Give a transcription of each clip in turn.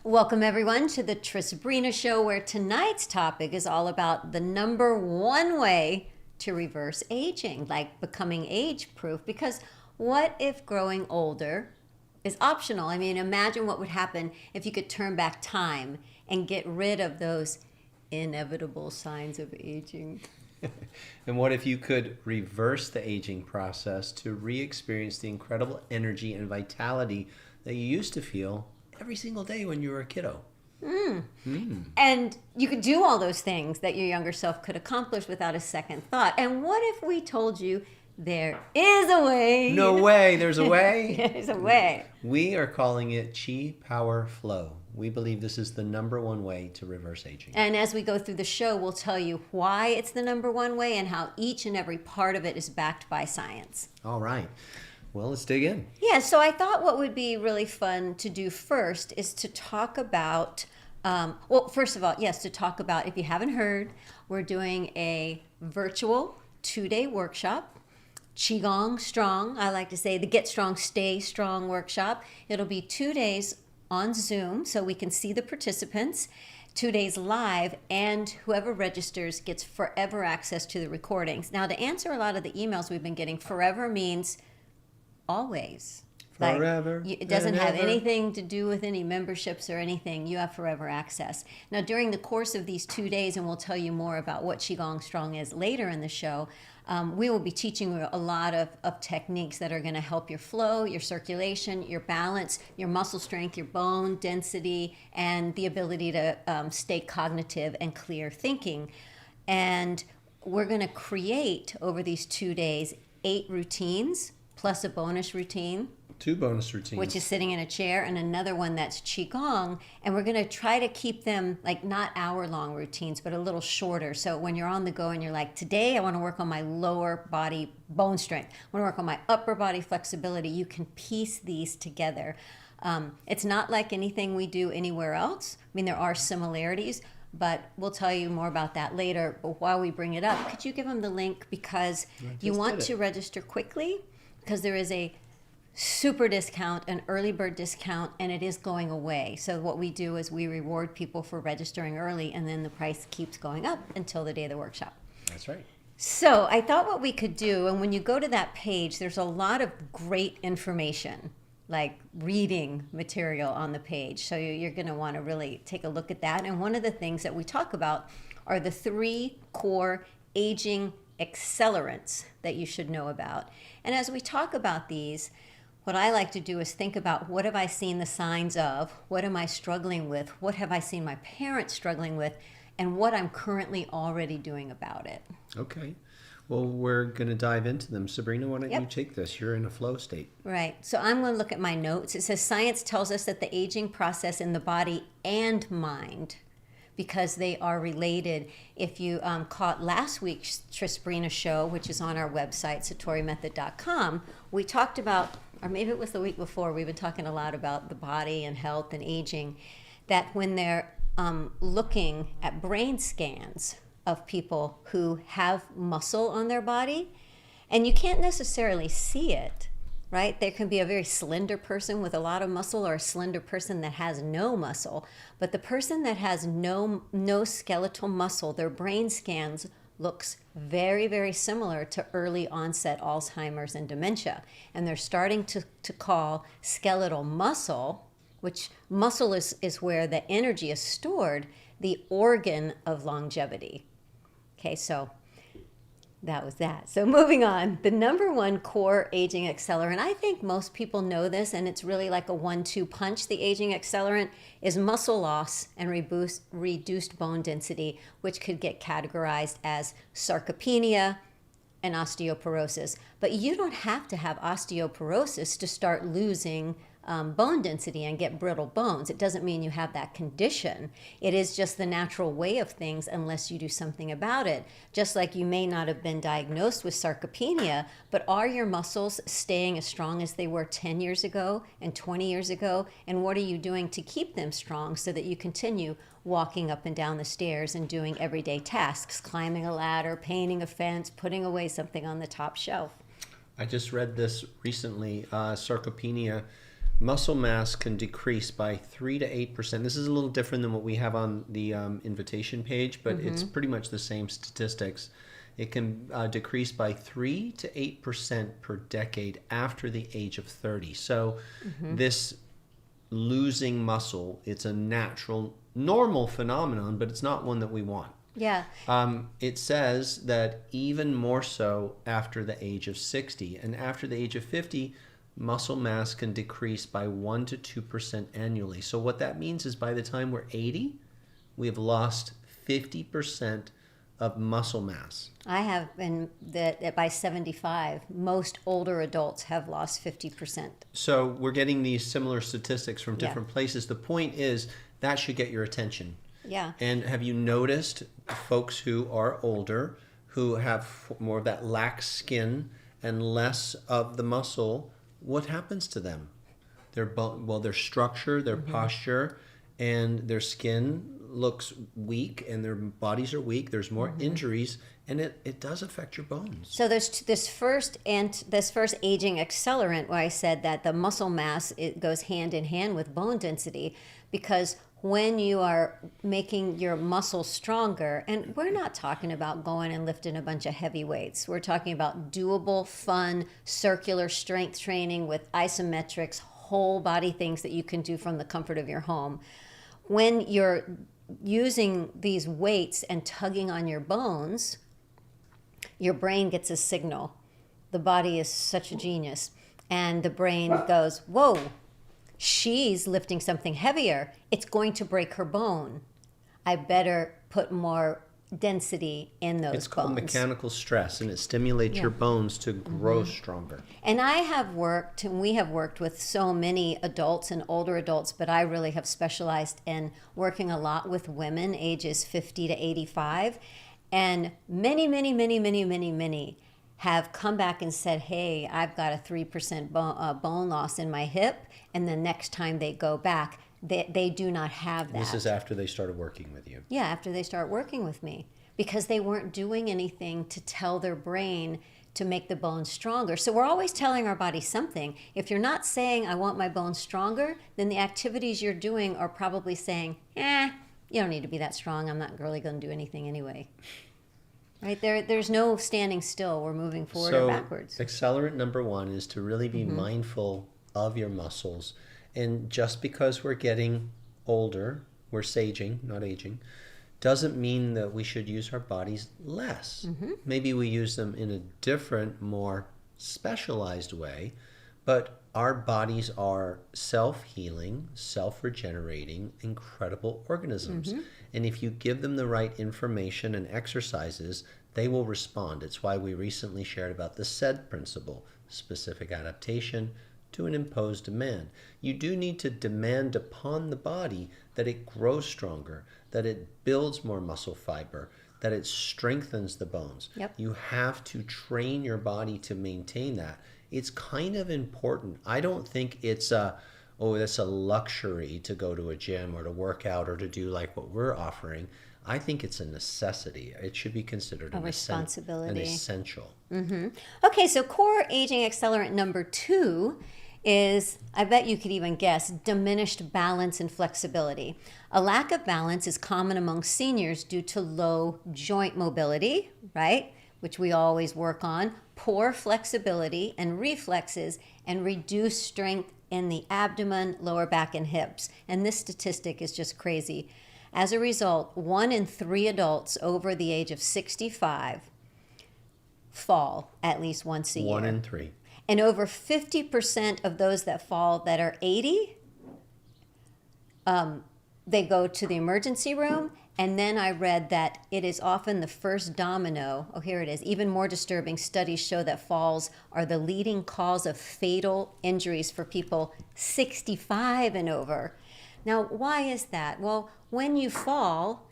Welcome everyone to the Trisbrina Show, where tonight's topic is all about the number one way to reverse aging, like becoming age-proof. Because what if growing older is optional? I mean, imagine what would happen if you could turn back time and get rid of those inevitable signs of aging. And what if you could reverse the aging process to re-experience the incredible energy and vitality that you used to feel every single day when you were a kiddo? And you could do all those things that your younger self could accomplish without a second thought. And what if we told you there is a way? No way, there's a way. There's a way. We are calling it QiPower Flow. We believe this is the number one way to reverse aging. And as we go through the show, we'll tell you why it's the number one way and how each and every part of it is backed by science. All right. Well, let's dig in. Yeah, so I thought what would be really fun to do first is to talk about, first of all, yes, to talk about, if you haven't heard, we're doing a virtual 2-day workshop, Qigong Strong, I like to say the Get Strong, Stay Strong workshop. It'll be 2 days on Zoom so we can see the participants, 2 days live, and whoever registers gets forever access to the recordings. Now, to answer a lot of the emails we've been getting, forever means always. Forever. It doesn't have ever. anything to do with any memberships or anything. You have forever access. Now, during the course of these 2 days, and we'll tell you more about what Qigong Strong is later in the show, we will be teaching you a lot of techniques that are going to help your flow, your circulation, your balance, your muscle strength, your bone density, and the ability to stay cognitive and clear thinking. And we're going to create over these 2 days 8 routines plus a bonus routine, 2 bonus routines. which is sitting in a chair, and another one that's Qigong. And we're going to try to keep them like not hour-long routines, but a little shorter. So when you're on the go and you're like, today I want to work on my lower body bone strength, I want to work on my upper body flexibility, you can piece these together. It's not like anything we do anywhere else. I mean, there are similarities, but we'll tell you more about that later. But while we bring it up, could you give them the link? Because you want to register quickly, because there is a super discount, an early bird discount, and it is going away. So what we do is we reward people for registering early, and then the price keeps going up until the day of the workshop. That's right. So I thought what we could do, and when you go to that page, there's a lot of great information, like reading material on the page. So you're going to want to really take a look at that. And one of the things that we talk about are the 3 core aging accelerants that you should know about. And as we talk about these, what I like to do is think about, what have I seen the signs of? What am I struggling with? What have I seen my parents struggling with? And what I'm currently already doing about it. Okay. Well, we're going to dive into them. Sabrina, why don't you take this? You're in a flow state. Right. So I'm going to look at my notes. It says science tells us that the aging process in the body and mind, because they are related. If you caught last week's Trisbrina Show, which is on our website, satorimethod.com, we talked about, or maybe it was the week before, we've been talking a lot about the body and health and aging, that when they're looking at brain scans of people who have muscle on their body, and you can't necessarily see it, right? There can be a very slender person with a lot of muscle, or a slender person that has no muscle. But the person that has no skeletal muscle, their brain scans looks very, very similar to early onset Alzheimer's and dementia. And they're starting to call skeletal muscle, which muscle is where the energy is stored, the organ of longevity. Okay, so that was that. So moving on, the number one core aging accelerant, I think most people know this, and it's really like a 1-2 punch. The aging accelerant is muscle loss and reduced bone density, which could get categorized as sarcopenia and osteoporosis. But you don't have to have osteoporosis to start losing bone density and get brittle bones. It doesn't mean you have that condition. It is just the natural way of things unless you do something about it. Just like you may not have been diagnosed with sarcopenia, but are your muscles staying as strong as they were 10 years ago and 20 years ago? And what are you doing to keep them strong so that you continue walking up and down the stairs and doing everyday tasks, climbing a ladder, painting a fence, putting away something on the top shelf? I just read this recently. Sarcopenia muscle mass can decrease by 3 to 8%. This is a little different than what we have on the invitation page, but it's pretty much the same statistics. It can decrease by 3 to 8% per decade after the age of 30. So this losing muscle, it's a natural, normal phenomenon, but it's not one that we want. Yeah. It says that even more so after the age of 60. And after the age of 50, muscle mass can decrease by 1 to 2% annually. So what that means is by the time we're 80, we have lost 50% of muscle mass. I have been that by 75, most older adults have lost 50%. So we're getting these similar statistics from different places. The point is that should get your attention. Yeah. And have you noticed folks who are older, who have more of that lax skin and less of the muscle, what happens to them? Their structure, their posture, and their skin looks weak, and their bodies are weak. There's more injuries, and it does affect your bones. So there's this first aging accelerant where I said that the muscle mass, it goes hand in hand with bone density, because when you are making your muscles stronger, and we're not talking about going and lifting a bunch of heavy weights. We're talking about doable, fun, circular strength training with isometrics, whole body things that you can do from the comfort of your home. When you're using these weights and tugging on your bones, your brain gets a signal. The body is such a genius. And the brain goes, whoa, she's lifting something heavier. It's going to break her bone. I better put more density in those bones. It's called mechanical stress, and it stimulates your bones to grow stronger. And I have worked, and we have worked with so many adults and older adults, but I really have specialized in working a lot with women ages 50 to 85. And many have come back and said, hey, I've got a 3% bone loss in my hip. And the next time they go back, they do not have that. This is after they started working with you. Yeah, after they start working with me. Because they weren't doing anything to tell their brain to make the bones stronger. So we're always telling our body something. If you're not saying, I want my bones stronger, then the activities you're doing are probably saying, you don't need to be that strong. I'm not really going to do anything anyway. Right? There's no standing still. We're moving forward or backwards. Accelerant number 1 is to really be mindful of your muscles. And just because we're getting older, we're saging, not aging, doesn't mean that we should use our bodies less. Maybe we use them in a different, more specialized way, but our bodies are self-healing, self-regenerating, incredible organisms. And if you give them the right information and exercises, they will respond. It's why we recently shared about the SAID principle, specific adaptation to an imposed demand. You do need to demand upon the body that it grows stronger, that it builds more muscle fiber, that it strengthens the bones. You have to train your body to maintain that. It's kind of important. I don't think it's that's a luxury to go to a gym or to work out or to do like what we're offering. I think it's a necessity. It should be considered a responsibility, an essential. Okay, so core aging accelerant number 2 is, I bet you could even guess, diminished balance and flexibility. A lack of balance is common among seniors due to low joint mobility, right? Which we always work on, poor flexibility and reflexes, and reduced strength in the abdomen, lower back, and hips. And this statistic is just crazy. As a result, 1 in 3 adults over the age of 65 fall at least once a year. 1 in 3. And over 50% of those that fall that are 80, they go to the emergency room. And then I read that it is often the first domino. Oh, here it is. Even more disturbing, studies show that falls are the leading cause of fatal injuries for people 65 and over. Now, why is that? Well, when you fall,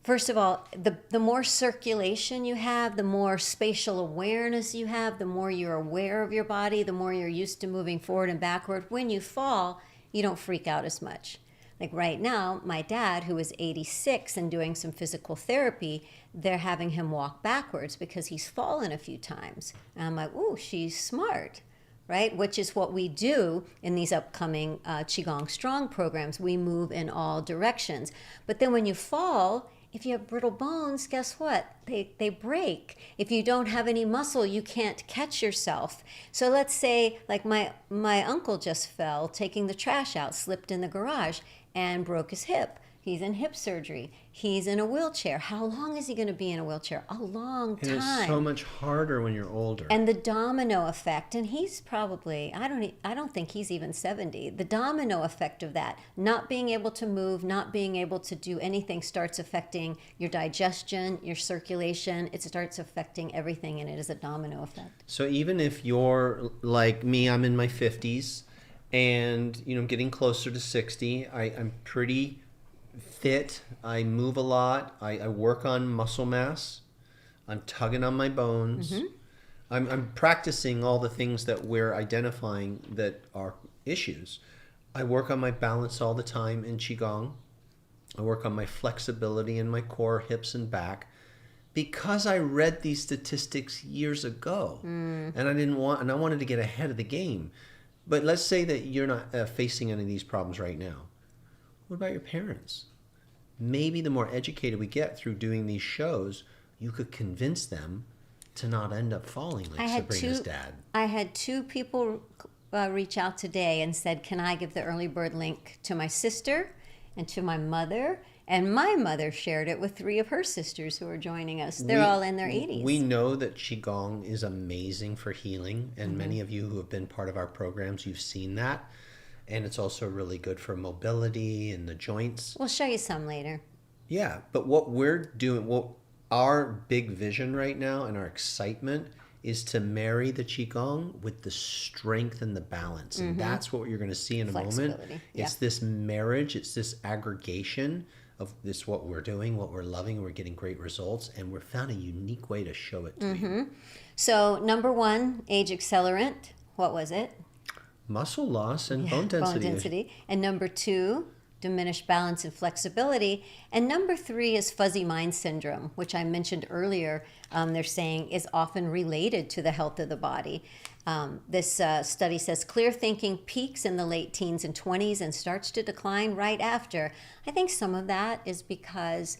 first of all, the more circulation you have, the more spatial awareness you have, the more you're aware of your body, the more you're used to moving forward and backward. When you fall, you don't freak out as much. Like right now, my dad, who is 86 and doing some physical therapy, they're having him walk backwards because he's fallen a few times. And I'm like, ooh, she's smart. right? Which is what we do in these upcoming Qigong Strong programs. We move in all directions. But then when you fall, if you have brittle bones, guess what? They break. If you don't have any muscle, you can't catch yourself. So let's say, like my uncle just fell taking the trash out, slipped in the garage, and broke his hip. He's in hip surgery. He's in a wheelchair. How long is he going to be in a wheelchair? A long time. And it's so much harder when you're older. And the domino effect, and he's probably, I don't think he's even 70. The domino effect of that, not being able to move, not being able to do anything, starts affecting your digestion, your circulation. It starts affecting everything, and it is a domino effect. So even if you're like me, I'm in my 50s, and getting closer to 60, I'm pretty fit. I move a lot. I work on muscle mass. I'm tugging on my bones. Mm-hmm. I'm practicing all the things that we're identifying that are issues. I work on my balance all the time in Qigong. I work on my flexibility in my core, hips, and back, because I read these statistics years ago, and I wanted to get ahead of the game. But let's say that you're not facing any of these problems right now. What about your parents? Maybe the more educated we get through doing these shows, you could convince them to not end up falling like Sabrina's dad. I had 2 people reach out today and said, can I give the early bird link to my sister and to my mother? And my mother shared it with 3 of her sisters who are joining us. They're all in their 80s. We know that Qigong is amazing for healing, and many of you who have been part of our programs, you've seen that. And it's also really good for mobility and the joints. We'll show you some later. Yeah, but what we're doing, our big vision right now and our excitement is to marry the Qigong with the strength and the balance. And that's what you're going to see in a moment. It's this marriage, it's this aggregation of this, what we're doing, what we're loving, we're getting great results, and we've found a unique way to show it to you. So number 1, age accelerant, what was it? Muscle loss and bone density. Bone density. And number 2, diminished balance and flexibility. And number 3 is fuzzy mind syndrome, which I mentioned earlier. They're saying is often related to the health of the body. This study says clear thinking peaks in the late teens and 20s and starts to decline right after. I think some of that is because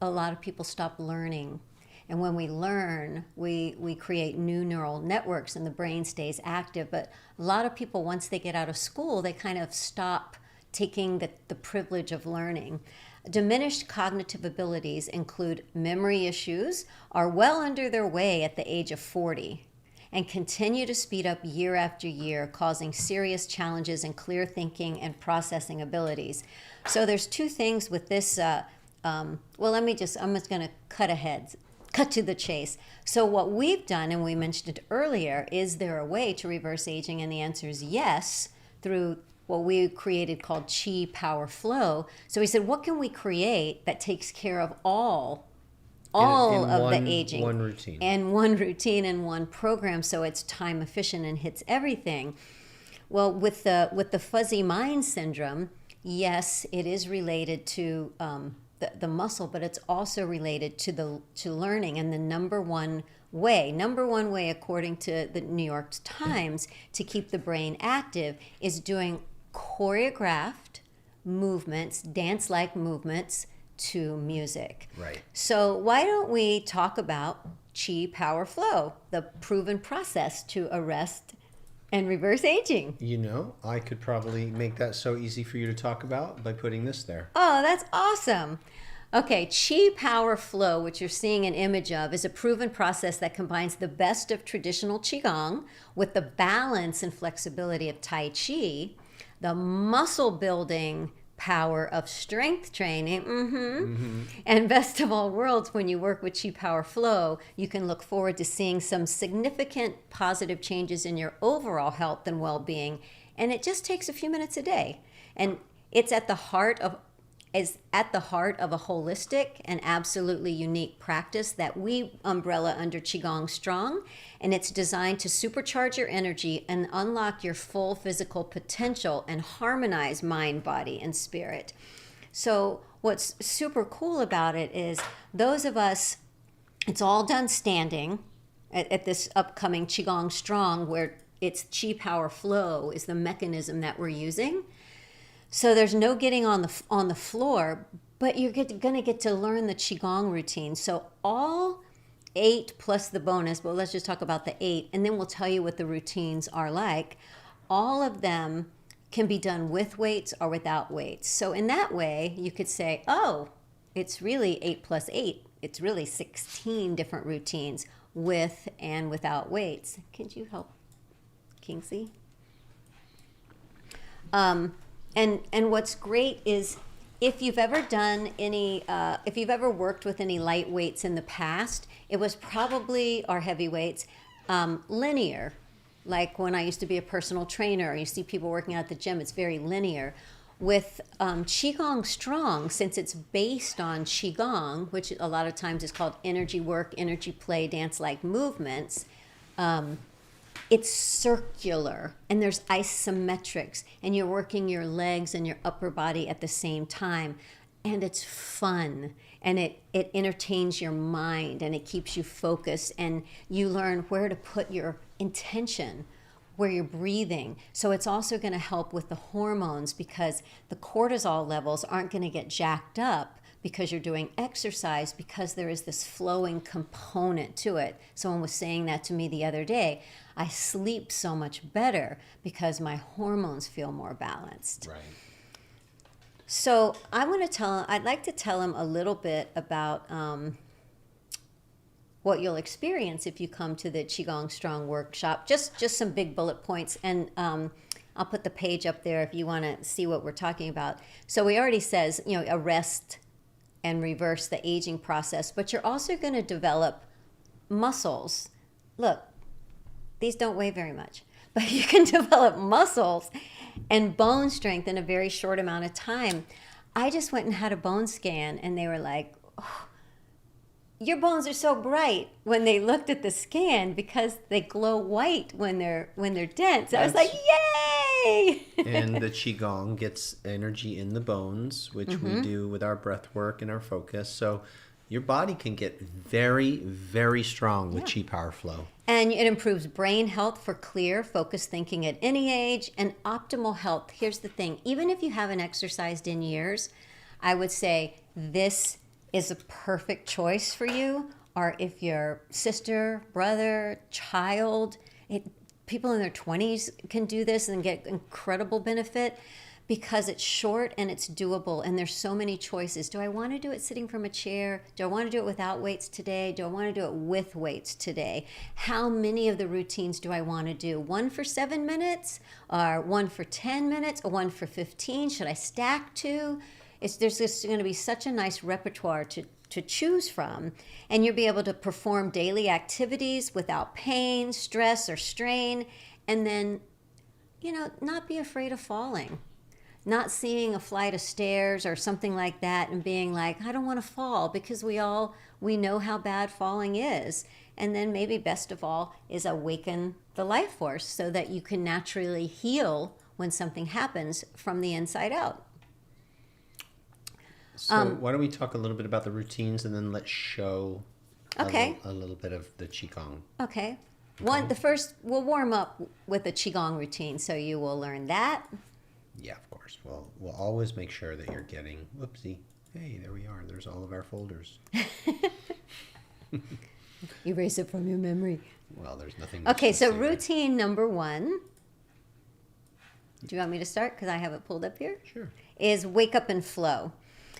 a lot of people stop learning. And when we learn, we create new neural networks and the brain stays active. But a lot of people, once they get out of school, they kind of stop taking the privilege of learning. Diminished cognitive abilities include memory issues, are well under their way at the age of 40, and continue to speed up year after year, causing serious challenges in clear thinking and processing abilities. So there's 2 things with this. I'm just going to cut to the chase. So what we've done, and we mentioned it earlier, is there a way to reverse aging? And the answer is yes, through what we created called QiPower Flow. So we said, what can we create that takes care of all of the aging? One routine. And one routine and one program, so it's time efficient and hits everything. Well, with the fuzzy mind syndrome, yes, it is related to the muscle, but it's also related to learning. And the number one way according to the New York Times to keep the brain active is doing choreographed movements, dance-like movements to music. Right. So why don't we talk about QiPower Flow, the proven process to arrest and reverse aging? I could probably make that so easy for you to talk about by putting this there. Oh, that's awesome. Okay, QiPower Flow, which you're seeing an image of, is a proven process that combines the best of traditional Qigong with the balance and flexibility of Tai Chi, the muscle building power of strength training, and best of all worlds, when you work with QiPower Flow, you can look forward to seeing some significant positive changes in your overall health and well-being. And it just takes a few minutes a day. And it's at the heart of a holistic and absolutely unique practice that we umbrella under Qigong Strong, and it's designed to supercharge your energy and unlock your full physical potential and harmonize mind, body, and spirit. So what's super cool about it is those of us, it's all done standing at this upcoming Qigong Strong, where it's QiPower Flow is the mechanism that we're using. So there's no getting on the floor, but you're going to get to learn the Qigong routine. So all 8 plus the bonus, but let's just talk about the 8, and then we'll tell you what the routines are like. All of them can be done with weights or without weights. So in that way, you could say, oh, it's really 8 plus 8. It's really 16 different routines with and without weights. Could you help, Kingsley? And what's great is if you've ever done any, if you've ever worked with any light weights in the past, it was probably, or heavy weights, linear. Like when I used to be a personal trainer, you see people working out at the gym, it's very linear. With Qigong Strong, since it's based on Qigong, which a lot of times is called energy work, energy play, dance-like movements, it's circular and there's isometrics and you're working your legs and your upper body at the same time. And it's fun and it entertains your mind and it keeps you focused and you learn where to put your intention, where you're breathing. So it's also going to help with the hormones because the cortisol levels aren't going to get jacked up because you're doing exercise because there is this flowing component to it. Someone was saying that to me the other day. I sleep so much better because my hormones feel more balanced. Right. So I'd like to tell them a little bit about what you'll experience if you come to the Qigong Strong workshop. Just some big bullet points, and I'll put the page up there if you want to see what we're talking about. So we already says, arrest and reverse the aging process, but you're also going to develop muscles. Look, these don't weigh very much, but you can develop muscles and bone strength in a very short amount of time. I just went and had a bone scan and they were like, oh, your bones are so bright when they looked at the scan because they glow white when they're dense. I was like, yay! And the Qigong gets energy in the bones, which we do with our breath work and our focus. So your body can get very, very strong with QiPower Flow. And it improves brain health for clear, focused thinking at any age and optimal health. Here's the thing. Even if you haven't exercised in years, I would say this is a perfect choice for you. Or if your sister, brother, child, people in their 20s can do this and get incredible benefit because it's short and it's doable and there's so many choices. Do I want to do it sitting from a chair? Do I want to do it without weights today? Do I want to do it with weights today? How many of the routines do I want to do? One for 7 minutes or one for 10 minutes or one for 15? Should I stack 2? There's just going to be such a nice repertoire to choose from, and you'll be able to perform daily activities without pain, stress, or strain, and then, not be afraid of falling. Not seeing a flight of stairs or something like that and being like, I don't want to fall, because we know how bad falling is. And then maybe best of all is awaken the life force so that you can naturally heal when something happens from the inside out. So why don't we talk a little bit about the routines and then let's show a little bit of the Qigong. Okay. We'll warm up with a Qigong routine, so you will learn that. Yeah, of course. Well, we'll always make sure that you're getting, whoopsie, hey, there we are. There's all of our folders. Erase it from your memory. Well, there's nothing. Okay, so routine number 1. Do you want me to start? Because I have it pulled up here. Sure. Is wake up and flow.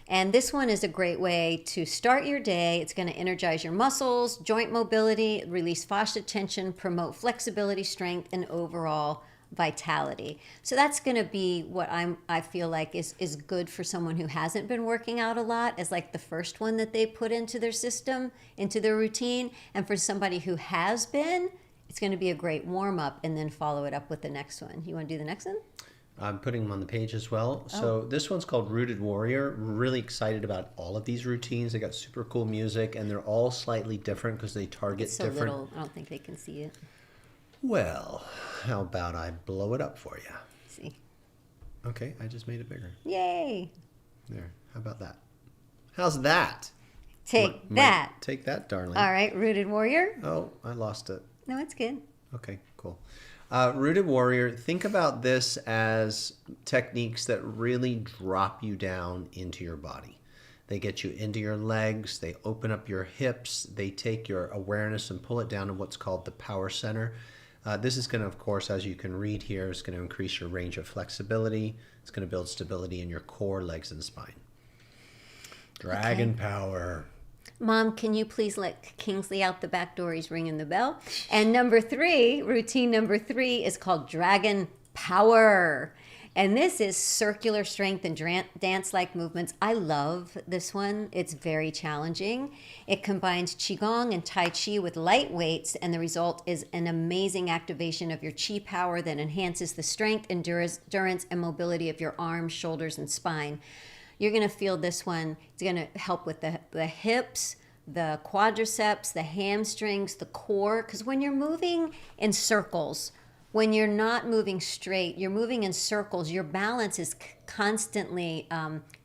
And this one is a great way to start your day. It's going to energize your muscles, joint mobility, release fascia tension, promote flexibility, strength, and overall vitality. So that's going to be what I feel like is good for someone who hasn't been working out a lot, as like the first one that they put into their system, into their routine. And for somebody who has been, it's going to be a great warm up, and then follow it up with the next one. You want to do the next one? I'm putting them on the page as well. So this one's called Rooted Warrior. We're really excited about all of these routines. They got super cool music, and they're all slightly different because they target it's so different. Little, I don't think they can see it. Well, how about I blow it up for you? See. Okay, I just made it bigger. Yay! There. How about that? How's that? Take that. Take that, darling. All right, Rooted Warrior. Oh, I lost it. No, it's good. Okay, cool. Rooted Warrior, think about this as techniques that really drop you down into your body. They get you into your legs, they open up your hips, they take your awareness and pull it down to what's called the power center. This is going to, of course, as you can read here, is going to increase your range of flexibility. It's going to build stability in your core, legs, and spine. Dragon power. Mom, can you please let Kingsley out the back door? He's ringing the bell. And routine number 3 is called Dragon Power. And this is circular strength and dance-like movements. I love this one. It's very challenging. It combines Qigong and Tai Chi with light weights, and the result is an amazing activation of your Qi power that enhances the strength, endurance, and mobility of your arms, shoulders, and spine. You're going to feel this one. It's going to help with the hips, the quadriceps, the hamstrings, the core. Because when you're moving in circles, when you're not moving straight, you're moving in circles, your balance is constantly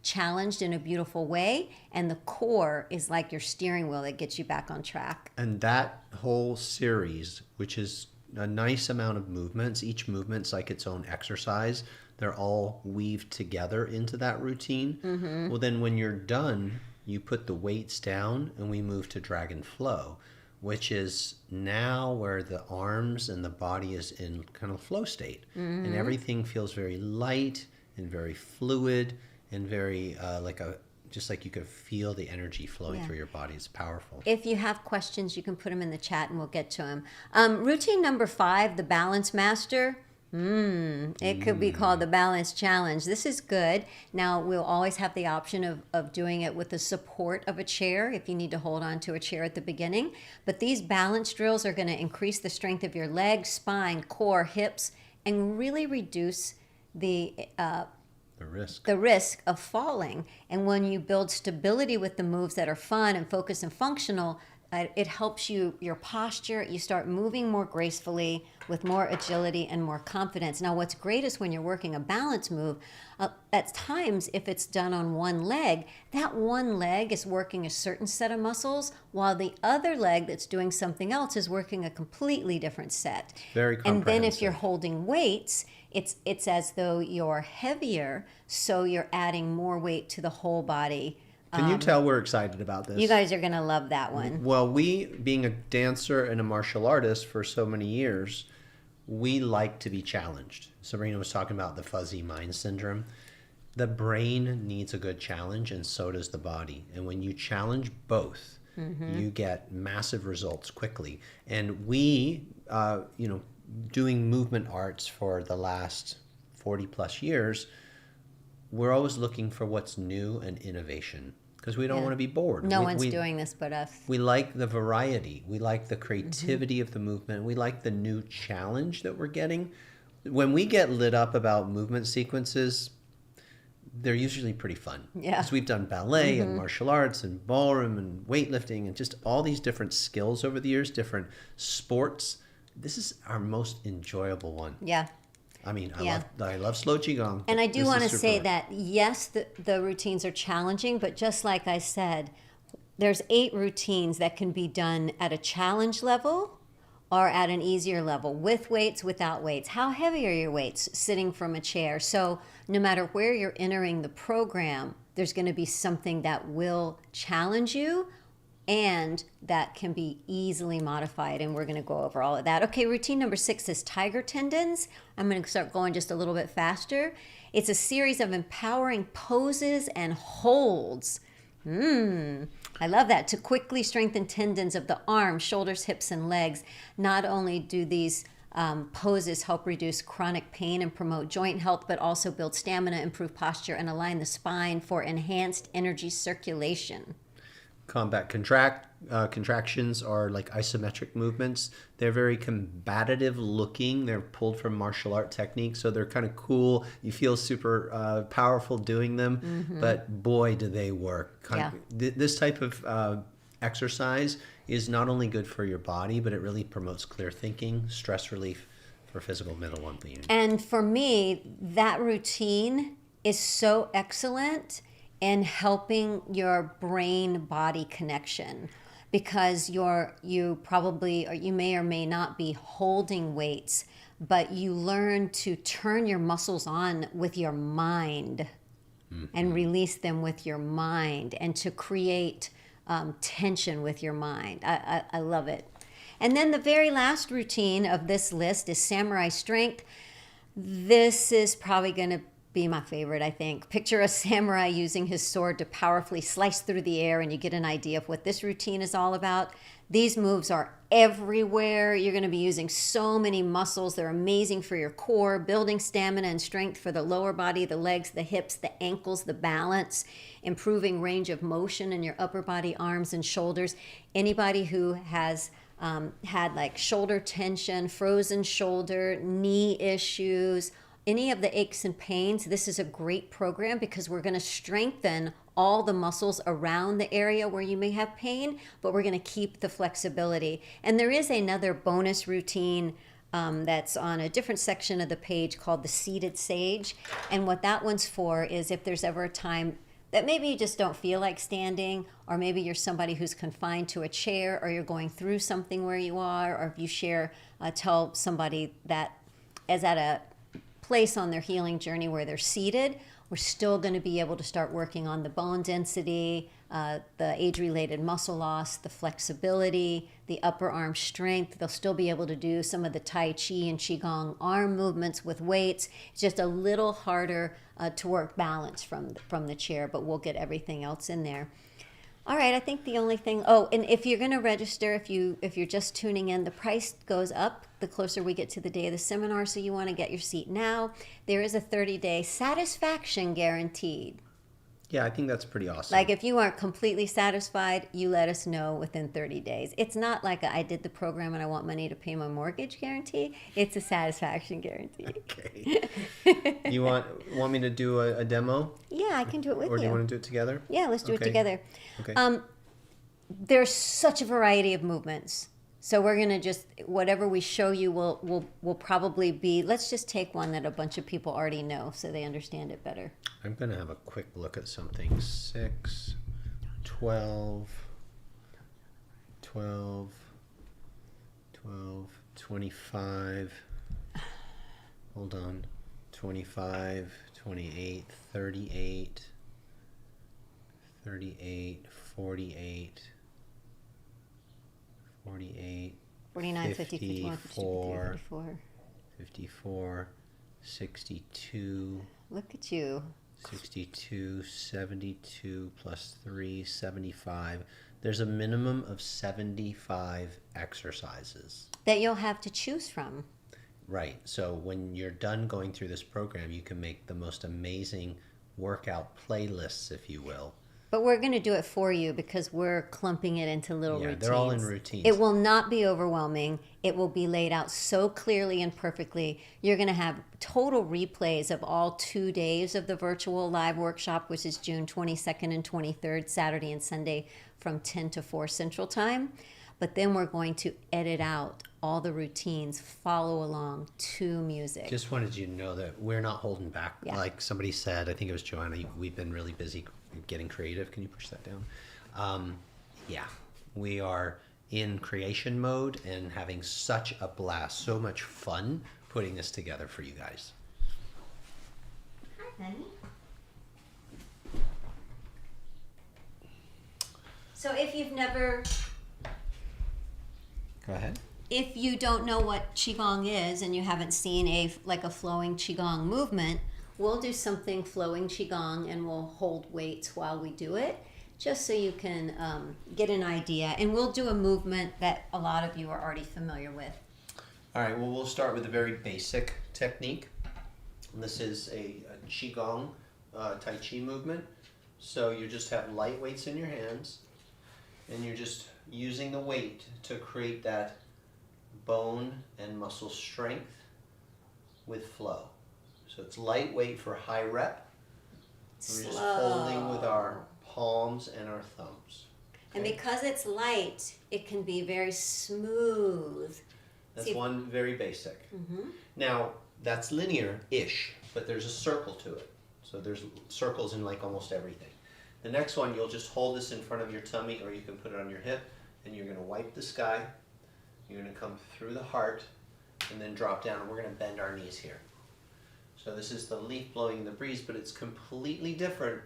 challenged in a beautiful way. And the core is like your steering wheel that gets you back on track. And that whole series, which is a nice amount of movements, each movement's like its own exercise. They're all weaved together into that routine. Mm-hmm. Well, then when you're done, you put the weights down and we move to Dragon Flow, which is now where the arms and the body is in kind of flow state. Mm-hmm. And everything feels very light and very fluid and very just like you could feel the energy flowing through your body. It's powerful. If you have questions, you can put them in the chat and we'll get to them. Routine number 5, the Balance Master. It could be called the Balance Challenge. This is good. Now, we'll always have the option of doing it with the support of a chair if you need to hold on to a chair at the beginning. But these balance drills are going to increase the strength of your legs, spine, core, hips, and really reduce the risk of falling. And when you build stability with the moves that are fun and focused and functional, it helps your posture. You start moving more gracefully with more agility and more confidence. Now, what's great is when you're working a balance move, at times, if it's done on one leg, that one leg is working a certain set of muscles, while the other leg that's doing something else is working a completely different set. Very comprehensive. And then if you're holding weights, it's as though you're heavier, so you're adding more weight to the whole body. Can you tell we're excited about this? You guys are going to love that one. Well, we, being a dancer and a martial artist for so many years, we like to be challenged. Sabrina was talking about the fuzzy mind syndrome. The brain needs a good challenge, and so does the body. And when you challenge both, you get massive results quickly. And we, doing movement arts for the last 40 plus years, we're always looking for what's new and innovation because we don't want to be bored. No one's doing this but us. We like the variety. We like the creativity of the movement. We like the new challenge that we're getting. When we get lit up about movement sequences, they're usually pretty fun. Yeah. Because we've done ballet and martial arts and ballroom and weightlifting and just all these different skills over the years, different sports. This is our most enjoyable one. Yeah. I mean, I love slow Qigong. And I do want to say that, yes, the routines are challenging, but just like I said, there's 8 routines that can be done at a challenge level or at an easier level, with weights, without weights. How heavy are your weights sitting from a chair? So no matter where you're entering the program, there's going to be something that will challenge you and that can be easily modified, and we're going to go over all of that. Okay, routine number 6 is tiger tendons. I'm going to start going just a little bit faster. It's a series of empowering poses and holds. I love that. To quickly strengthen tendons of the arms, shoulders, hips, and legs. Not only do these poses help reduce chronic pain and promote joint health, but also build stamina, improve posture, and align the spine for enhanced energy circulation. Combat contractions are like isometric movements. They're very combative looking. They're pulled from martial art techniques, so they're kind of cool. You feel super powerful doing them, but boy, do they work. This type of exercise is not only good for your body, but it really promotes clear thinking, stress relief for physical, mental well-being. And for me, that routine is so excellent in helping your brain-body connection, because you may or may not be holding weights, but you learn to turn your muscles on with your mind and release them with your mind, and to create tension with your mind. I love it. And then the very last routine of this list is Samurai Strength. This is probably going to be my favorite, I think. Picture a samurai using his sword to powerfully slice through the air, and you get an idea of what this routine is all about. These moves are everywhere. You're going to be using so many muscles. They're amazing for your core, building stamina and strength for the lower body, the legs, the hips, the ankles, the balance, improving range of motion in your upper body, arms, and shoulders. Anybody who has had like shoulder tension, frozen shoulder, knee issues, any of the aches and pains, this is a great program because we're going to strengthen all the muscles around the area where you may have pain, but we're going to keep the flexibility. And there is another bonus routine that's on a different section of the page called the Seated Sage. And what that one's for is if there's ever a time that maybe you just don't feel like standing, or maybe you're somebody who's confined to a chair, or you're going through something where you are, or if you tell somebody that is at a place on their healing journey where they're seated, we're still going to be able to start working on the bone density, the age-related muscle loss, the flexibility, the upper arm strength. They'll still be able to do some of the Tai Chi and Qigong arm movements with weights. It's just a little harder to work balance from the chair, but we'll get everything else in there. All right, I think the only thing, and if you're going to register, if you're just tuning in, the price goes up the closer we get to the day of the seminar, so you want to get your seat now. There is a 30-day satisfaction guaranteed. Yeah, I think that's pretty awesome. Like if you aren't completely satisfied, you let us know within 30 days. It's not like I did the program and I want money to pay my mortgage guarantee. It's a satisfaction guarantee. Okay. You want me to do a demo? Yeah, I can do it with you. Or do you want to do it together? Yeah, let's do it together. Okay. There's such a variety of movements. So we're going to just, whatever we show you will probably be, let's just take one that a bunch of people already know so they understand it better. I'm going to have a quick look at something. 6, 12, 12, 12, 25. Hold on. 25, 28, 38, 38, 48. 48, 49, 50, 51, 54, 54. 54, 62. Look at you. 62, 72 plus 3, 75. There's a minimum of 75 exercises. That you'll have to choose from. Right. So when you're done going through this program, you can make the most amazing workout playlists, if you will. But we're going to do it for you because we're clumping it into little routines. They're all in routines. It will not be overwhelming. It will be laid out so clearly and perfectly. You're going to have total replays of all 2 days of the virtual live workshop, which is June 22nd and 23rd, Saturday and Sunday from 10 to 4 Central Time. But then we're going to edit out all the routines, follow along to music. Just wanted you to know that we're not holding back. Yeah. Like somebody said, I think it was Joanna, we've been really busy getting creative. Can you push that down? We are in creation mode and having such a blast, so much fun putting this together for you guys. Hi, honey. So if you've never... Go ahead. If you don't know what Qigong is and you haven't seen a flowing Qigong movement, we'll do something flowing Qigong and we'll hold weights while we do it, just so you can get an idea. And we'll do a movement that a lot of you are already familiar with. All right, well, we'll start with a very basic technique. This is a Qigong Tai Chi movement. So you just have light weights in your hands and you're just using the weight to create that bone and muscle strength with flow. So it's lightweight for high rep. We're just holding with our palms and our thumbs. Okay? And because it's light, it can be very smooth. That's one very basic. Mm-hmm. Now, that's linear-ish, but there's a circle to it. So there's circles in like almost everything. The next one, you'll just hold this in front of your tummy or you can put it on your hip and you're going to wipe the sky. You're going to come through the heart and then drop down, and we're going to bend our knees here. So this is the leaf blowing in the breeze, but it's completely different.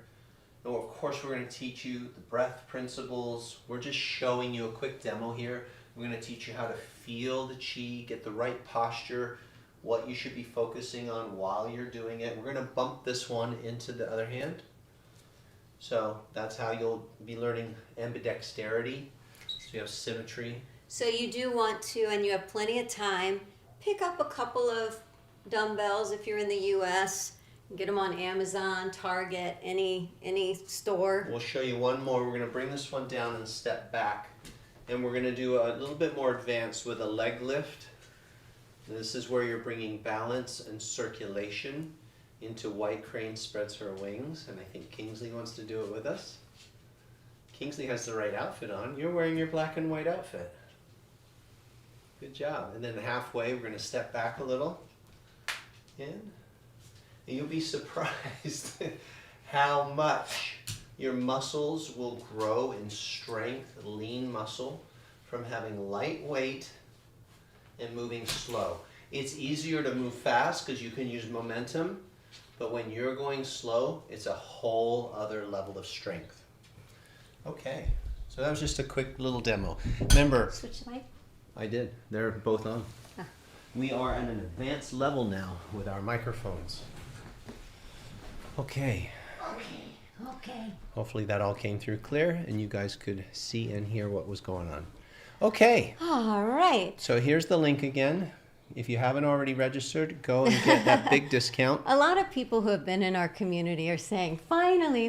And of course, we're going to teach you the breath principles. We're just showing you a quick demo here. We're going to teach you how to feel the chi, get the right posture, what you should be focusing on while you're doing it. We're going to bump this one into the other hand. So that's how you'll be learning ambidexterity. So you have symmetry. So you do want to, and you have plenty of time, pick up a couple of dumbbells if you're in the U.S. Get them on Amazon, Target, any store. We'll show you one more. We're going to bring this one down and step back. And we're going to do a little bit more advanced with a leg lift. And this is where you're bringing balance and circulation into White Crane Spreads Her Wings. And I think Kingsley wants to do it with us. Kingsley has the right outfit on. You're wearing your black and white outfit. Good job. And then halfway, we're going to step back a little. In. And you'll be surprised how much your muscles will grow in strength, lean muscle, from having light weight and moving slow. It's easier to move fast because you can use momentum, but when you're going slow, it's a whole other level of strength. Okay, so that was just a quick little demo. Remember, Switch the mic. I did. They're both on. We are at an advanced level now with our microphones. Okay. Okay. Hopefully that all came through clear and you guys could see and hear what was going on. Okay. All right. So here's the link again. If you haven't already registered, go and get that big discount. A lot of people who have been in our community are saying, finally,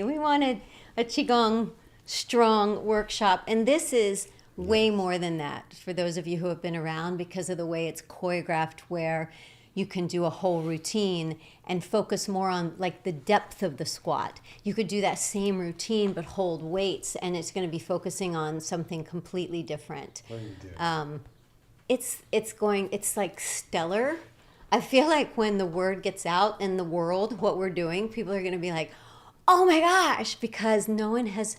we wanted a Qigong strong workshop. And this is way more than that for those of you who have been around because of the way it's choreographed, where you can do a whole routine and focus more on like the depth of the squat. You could do that same routine but hold weights, and it's going to be focusing on something completely different. What do you do? It's like stellar. I feel like when the word gets out in the world what we're doing, people are going to be like, oh my gosh, because no one has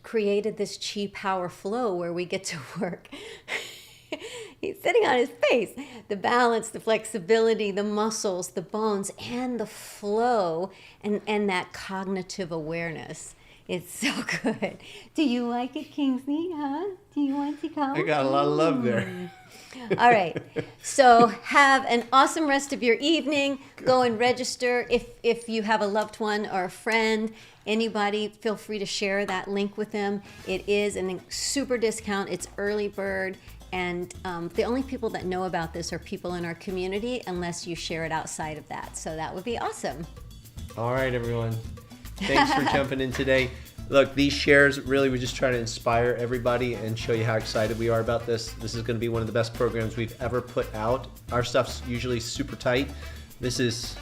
created this QiPower Flow where we get to work. He's sitting on his face. The balance, the flexibility, the muscles, the bones, and the flow, and that cognitive awareness. It's so good. Do you like it, Kingsley? Huh? Do you want to come? I got a lot of love there. All right. So have an awesome rest of your evening. Go and register. If you have a loved one or a friend, anybody, feel free to share that link with them. It is a super discount. It's early bird. And the only people that know about this are people in our community, unless you share it outside of that. So that would be awesome. All right, everyone. Thanks for jumping in today. Look, these shares, really, we just try to inspire everybody and show you how excited we are about this. This is going to be one of the best programs we've ever put out. Our stuff's usually super tight. This is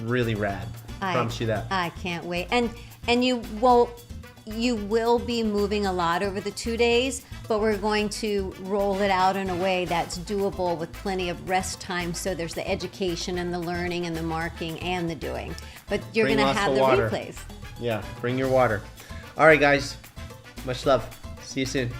really rad. I promise you that. I can't wait. And you will be moving a lot over the 2 days, but we're going to roll it out in a way that's doable with plenty of rest time, so there's the education and the learning and the marking and the doing. But you're going to have the replays. Yeah, bring your water. All right, guys. Much love. See you soon.